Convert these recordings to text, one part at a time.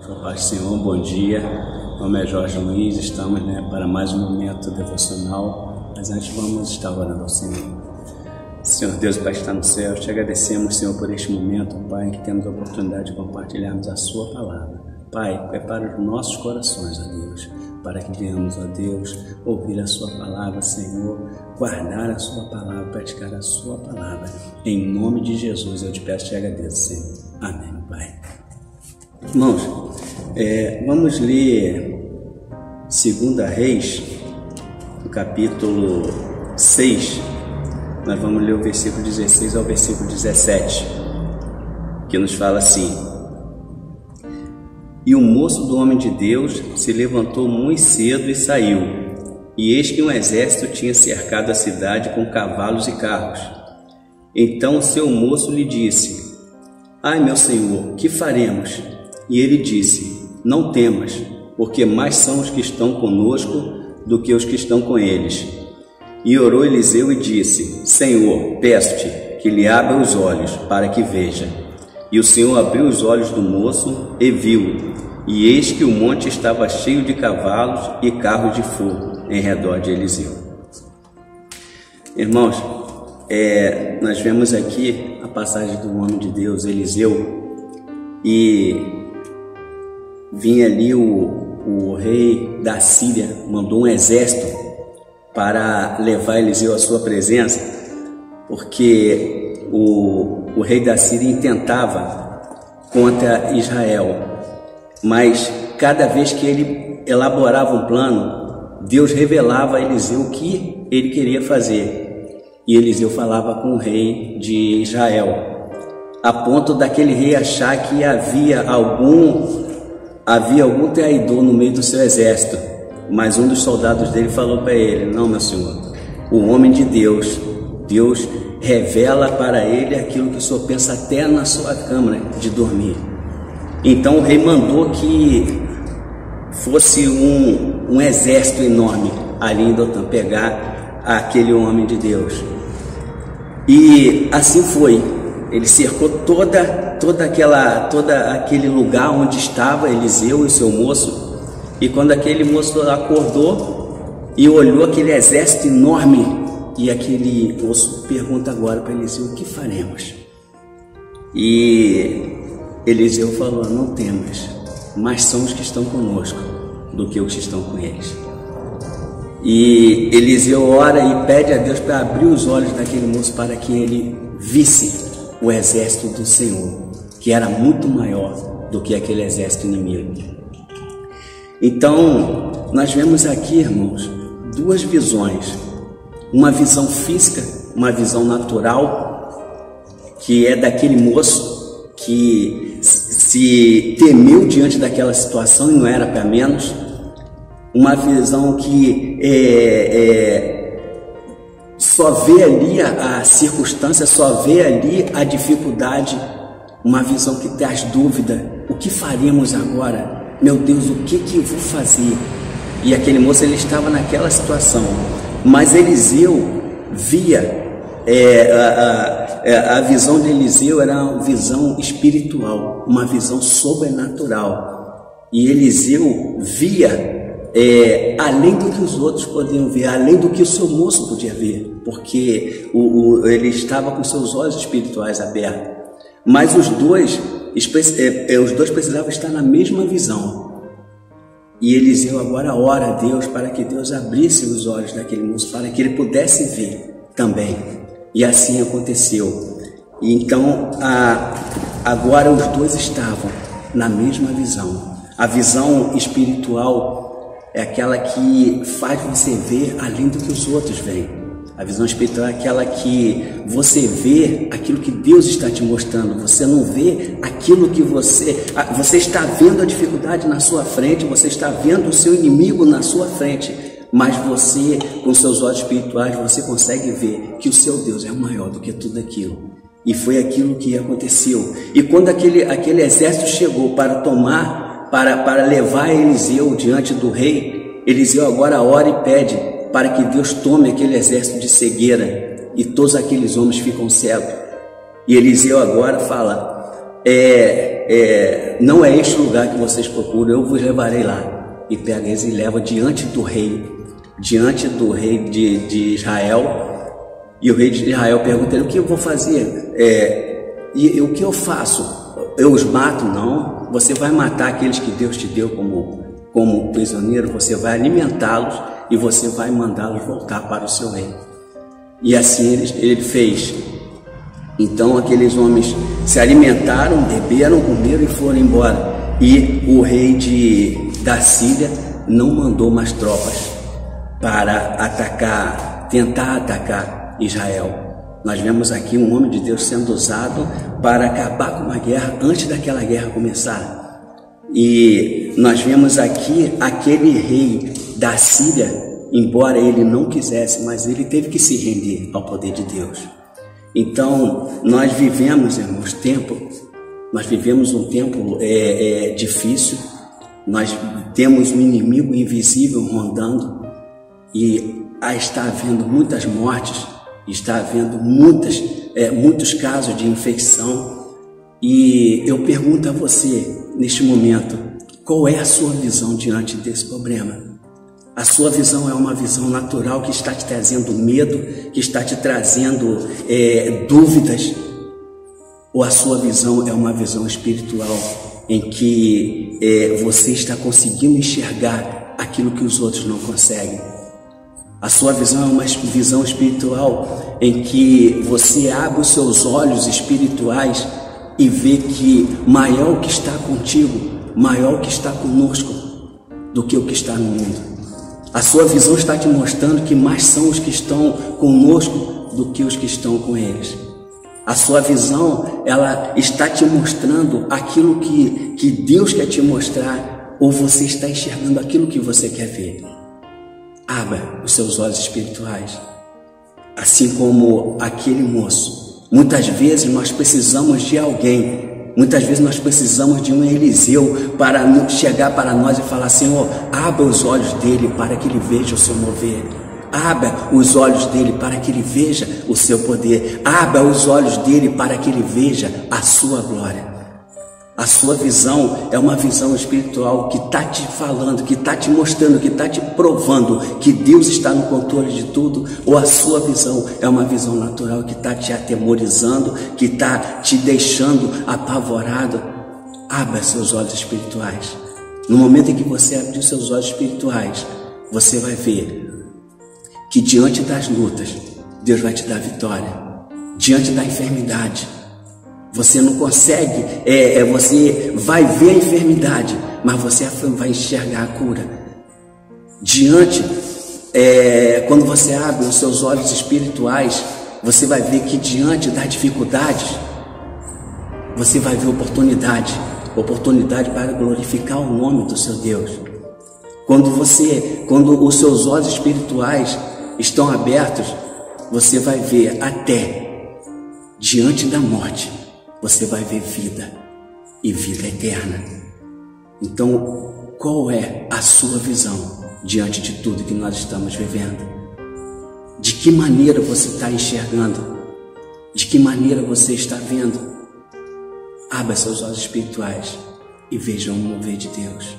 Paz do Senhor, bom dia. Meu nome é Jorge Luiz, estamos para mais um momento devocional, mas antes vamos estar orando ao Senhor. Senhor Deus, Pai que está no céu, te agradecemos, Senhor, por este momento, Pai, que temos a oportunidade de compartilharmos a Sua palavra. Pai, prepara os nossos corações, ó Deus, para que venhamos, ó Deus, ouvir a Sua palavra, Senhor, guardar a Sua palavra, praticar a Sua palavra. Em nome de Jesus eu te peço e te agradeço, Senhor. Amém, Pai. Irmãos, vamos ler 2 Reis, no capítulo 6. Nós vamos ler o versículo 16 ao versículo 17, que nos fala assim: E o moço do homem de Deus se levantou muito cedo e saiu, e eis que um exército tinha cercado a cidade com cavalos e carros. Então o seu moço lhe disse: Ai, meu senhor, que faremos? E ele disse: Não temas, porque mais são os que estão conosco do que os que estão com eles. E orou Eliseu e disse: Senhor, peço-te que lhe abra os olhos para que veja. E o Senhor abriu os olhos do moço e viu, e eis que o monte estava cheio de cavalos e carros de fogo em redor de Eliseu. Irmãos, nós vemos aqui a passagem do homem de Deus, Eliseu, e vinha ali o rei da Síria, mandou um exército para levar Eliseu à sua presença, porque o rei da Síria intentava contra Israel, mas cada vez que ele elaborava um plano, Deus revelava a Eliseu o que ele queria fazer, e Eliseu falava com o rei de Israel, a ponto daquele rei achar que havia algum traidor no meio do seu exército. Mas um dos soldados dele falou para ele: Não, meu senhor, o homem de Deus, Deus revela para ele aquilo que o senhor pensa até na sua câmara de dormir. Então o rei mandou que fosse um exército enorme ali em Dotã pegar aquele homem de Deus. E assim foi. Ele cercou todo aquele lugar onde estava Eliseu e o seu moço. E quando aquele moço acordou e olhou aquele exército enorme, e aquele moço pergunta agora para Eliseu: O que faremos? E Eliseu falou: Não temas, mais são os que estão conosco do que os que estão com eles. E Eliseu ora e pede a Deus para abrir os olhos daquele moço para que ele visse o exército do Senhor, que era muito maior do que aquele exército inimigo. Então, nós vemos aqui, irmãos, duas visões: uma visão física, uma visão natural, que é daquele moço que se temeu diante daquela situação e não era para menos, uma visão que só vê ali a circunstância, só vê ali a dificuldade, uma visão que traz dúvida: o que faremos agora? Meu Deus, o que eu vou fazer? E aquele moço, ele estava naquela situação, mas Eliseu via, a visão de Eliseu era uma visão espiritual, uma visão sobrenatural, e Eliseu via além do que os outros podiam ver, além do que o seu moço podia ver, porque ele estava com seus olhos espirituais abertos, mas os dois precisavam estar na mesma visão. E Eliseu agora ora a Deus para que Deus abrisse os olhos daquele moço, para que ele pudesse ver também. E assim aconteceu. E então agora os dois estavam na mesma visão. A visão espiritual é aquela que faz você ver além do que os outros veem. A visão espiritual é aquela que você vê aquilo que Deus está te mostrando. Você não vê aquilo que você está vendo a dificuldade na sua frente, você está vendo o seu inimigo na sua frente, mas você, com seus olhos espirituais, você consegue ver que o seu Deus é maior do que tudo aquilo. E foi aquilo que aconteceu. E quando aquele exército chegou para levar Eliseu diante do rei, Eliseu agora ora e pede para que Deus tome aquele exército de cegueira, e todos aqueles homens ficam cegos. E Eliseu agora fala: não é este lugar que vocês procuram, eu vos levarei lá. E pega eles e leva diante do rei de Israel. E o rei de Israel pergunta ele: o que eu vou fazer? E o que eu faço? Eu os mato? Não. Você vai matar aqueles que Deus te deu como prisioneiro, você vai alimentá-los e você vai mandá-los voltar para o seu rei. E assim ele fez. Então aqueles homens se alimentaram, beberam, comeram e foram embora. E o rei da Síria não mandou mais tropas para tentar atacar Israel. Nós vemos aqui um homem de Deus sendo usado para acabar com uma guerra antes daquela guerra começar. E nós vemos aqui aquele rei da Síria, embora ele não quisesse, mas ele teve que se render ao poder de Deus. Então, nós vivemos, irmãos, um tempo difícil. Nós temos um inimigo invisível rondando e está havendo muitas mortes, está havendo muitos casos de infecção. E eu pergunto a você, neste momento, qual é a sua visão diante desse problema? A sua visão é uma visão natural que está te trazendo medo, que está te trazendo dúvidas? Ou a sua visão é uma visão espiritual em que você está conseguindo enxergar aquilo que os outros não conseguem? A sua visão é uma visão espiritual em que você abre os seus olhos espirituais e vê que maior o que está contigo, maior o que está conosco do que o que está no mundo. A sua visão está te mostrando que mais são os que estão conosco do que os que estão com eles. A sua visão, ela está te mostrando aquilo que Deus quer te mostrar, ou você está enxergando aquilo que você quer ver. Abra os seus olhos espirituais, assim como aquele moço. Muitas vezes nós precisamos de alguém, muitas vezes nós precisamos de um Eliseu para chegar para nós e falar: Senhor, abra os olhos dele para que ele veja o seu mover. Abra os olhos dele para que ele veja o seu poder. Abra os olhos dele para que ele veja a sua glória. A sua visão é uma visão espiritual que está te falando, que está te mostrando, que está te provando que Deus está no controle de tudo. Ou a sua visão é uma visão natural que está te atemorizando, que está te deixando apavorado. Abra seus olhos espirituais. No momento em que você abrir seus olhos espirituais, você vai ver que diante das lutas, Deus vai te dar vitória. Diante da enfermidade, você não consegue, você vai ver a enfermidade, mas você vai enxergar a cura. Quando você abre os seus olhos espirituais, você vai ver que diante das dificuldades, você vai ver oportunidade para glorificar o nome do seu Deus. Quando os seus olhos espirituais estão abertos, você vai ver até diante da morte, você vai ver vida e vida eterna. Então, qual é a sua visão diante de tudo que nós estamos vivendo? De que maneira você está enxergando? De que maneira você está vendo? Abra seus olhos espirituais e veja o mover de Deus.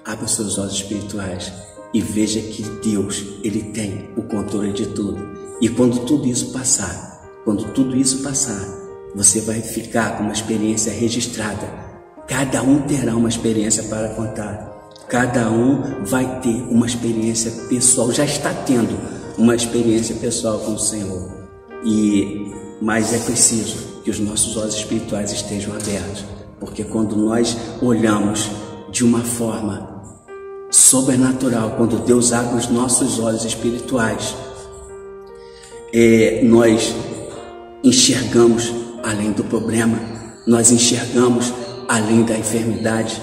Abra seus olhos espirituais e veja que Deus, Ele tem o controle de tudo. E quando tudo isso passar, você vai ficar com uma experiência registrada. Cada um terá uma experiência para contar. Cada um vai ter uma experiência pessoal, já está tendo uma experiência pessoal com o Senhor. Mas é preciso que os nossos olhos espirituais estejam abertos, porque quando nós olhamos de uma forma sobrenatural, quando Deus abre os nossos olhos espirituais, nós enxergamos além do problema, nós enxergamos além da enfermidade,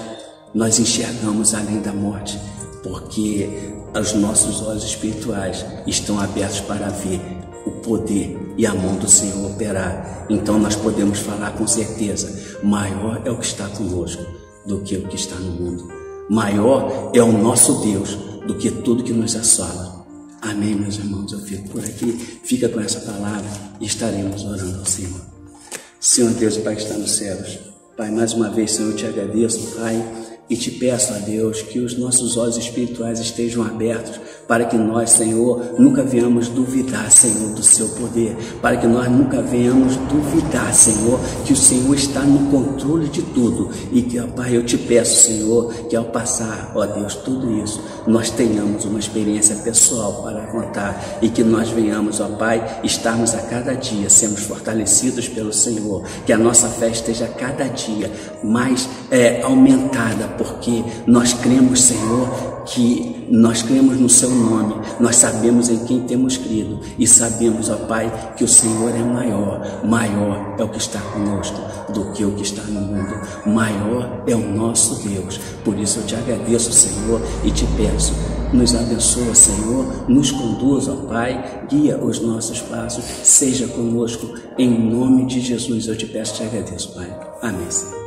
nós enxergamos além da morte, porque os nossos olhos espirituais estão abertos para ver o poder e a mão do Senhor operar. Então nós podemos falar com certeza: maior é o que está conosco do que o que está no mundo. Maior é o nosso Deus do que tudo que nos assola. Amém, meus irmãos? Eu fico por aqui, fica com essa palavra e estaremos orando ao Senhor. Senhor Deus, Pai que está nos céus, Pai, mais uma vez, Senhor, eu te agradeço, Pai, e te peço a Deus que os nossos olhos espirituais estejam abertos para que nós, Senhor, nunca venhamos duvidar, Senhor, do seu poder, para que nós nunca venhamos duvidar, Senhor, que o Senhor está no controle de tudo e que, ó Pai, eu te peço, Senhor, que ao passar, ó Deus, tudo isso, nós tenhamos uma experiência pessoal para contar e que nós venhamos, ó Pai, estarmos a cada dia, sermos fortalecidos pelo Senhor, que a nossa fé esteja a cada dia mais aumentada, porque nós cremos, Senhor, que nós cremos no seu nome, nós sabemos em quem temos crido e sabemos, ó Pai, que o Senhor é maior é o que está conosco do que o que está no mundo, maior é o nosso Deus. Por isso eu te agradeço, Senhor, e te peço, nos abençoa, Senhor, nos conduz, ó Pai, guia os nossos passos, seja conosco, em nome de Jesus eu te peço e te agradeço, Pai. Amém, Senhor.